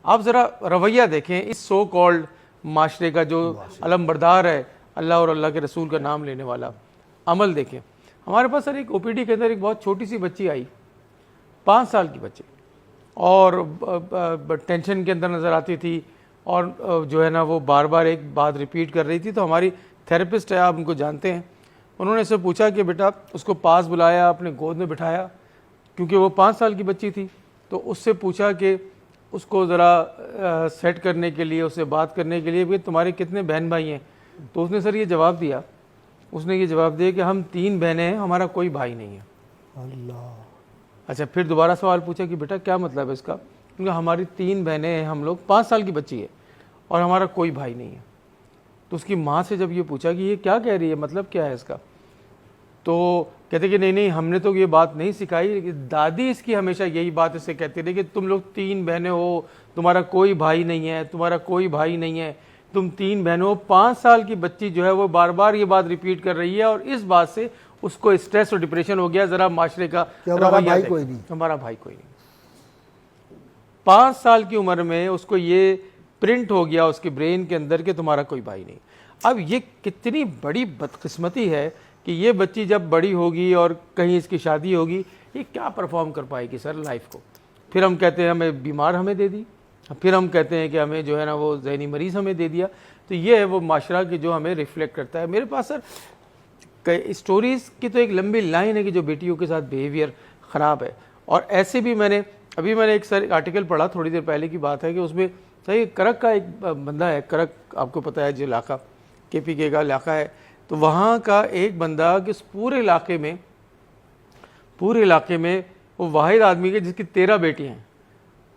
आप ज़रा रवैया देखें इस सो कॉल्ड माशरे का जो अलमबरदार है अल्लाह और अल्लाह के रसूल का नाम लेने वाला, अमल देखें। हमारे पास सर एक ओपीडी के अंदर एक बहुत छोटी सी बच्ची आई, 5 साल की बच्ची, और टेंशन के अंदर नज़र आती थी और जो है ना वो बार बार एक बात रिपीट कर रही थी। तो हमारी थेरेपिस्ट है, आप उनको जानते हैं, उन्होंने इससे पूछा कि बेटा, उसको पास बुलाया, अपने गोद में बिठाया, क्योंकि वो 5 साल की बच्ची थी। तो उससे पूछा कि उसको ज़रा सेट करने के लिए, उससे बात करने के लिए, कि तुम्हारे कितने बहन भाई हैं। तो उसने सर ये जवाब दिया, उसने ये जवाब दिया कि हम 3 बहनें हैं, हमारा कोई भाई नहीं है। अल्लाह। अच्छा, फिर दोबारा सवाल पूछा कि बेटा क्या मतलब है इसका, क्योंकि हमारी 3 बहनें हैं, हम लोग, 5 साल की बच्ची है, और हमारा कोई भाई नहीं है। तो उसकी माँ से जब ये पूछा कि ये क्या कह रही है, मतलब क्या है इसका, तो कहते कि नहीं नहीं, हमने तो ये बात नहीं सिखाई, दादी इसकी हमेशा यही बात इससे कहती रही कि तुम लोग 3 बहनें हो, तुम्हारा कोई भाई नहीं है, तुम्हारा कोई भाई नहीं है, तुम 3 बहनों हो। 5 साल की बच्ची जो है वो बार बार ये बात रिपीट कर रही है, और इस बात से उसको स्ट्रेस और डिप्रेशन हो गया। ज़रा माशरे का हमारा भाई कोई नहीं, हमारा भाई कोई नहीं। 5 साल की उम्र में उसको ये प्रिंट हो गया उसके ब्रेन के अंदर कि तुम्हारा कोई भाई नहीं। अब ये कितनी बड़ी बदकिस्मती है कि ये बच्ची जब बड़ी होगी और कहीं इसकी शादी होगी, ये क्या परफॉर्म कर पाएगी सर लाइफ को। फिर हम कहते हैं हमें बीमार हमें दे दी, फिर हम कहते हैं कि हमें जो है ना वो जहनी मरीज़ हमें दे दिया। तो ये है वो माशरा की जो हमें रिफ्लेक्ट करता है। मेरे पास सर कई स्टोरीज़ की तो एक लंबी लाइन है कि जो बेटियों के साथ बिहेवियर ख़राब है। और ऐसे भी मैंने एक सर आर्टिकल पढ़ा, थोड़ी देर पहले की बात है, कि उसमें सही करक का एक बंदा है, करक आपको पता है जो इलाका KPK का इलाका है, तो वहाँ का एक बंदा कि पूरे इलाके में वो वाहिद आदमी के जिसकी 13 बेटियाँ हैं।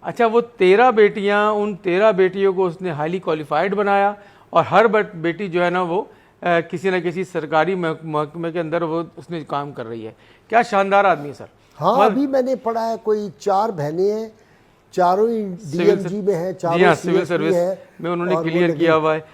अच्छा, वो 13 बेटियाँ, उन 13 बेटियों को उसने हाईली क्वालिफाइड बनाया, और हर बेटी जो है ना वो किसी न किसी सरकारी महकमे के अंदर वो उसने काम कर रही है। क्या शानदार आदमी है सर। हाँ, अभी मैंने पढ़ा है कोई 4 बहनें हैं, चारों ही DMG में है, चारों सिविल सर्विस में उन्होंने क्लियर किया हुआ है।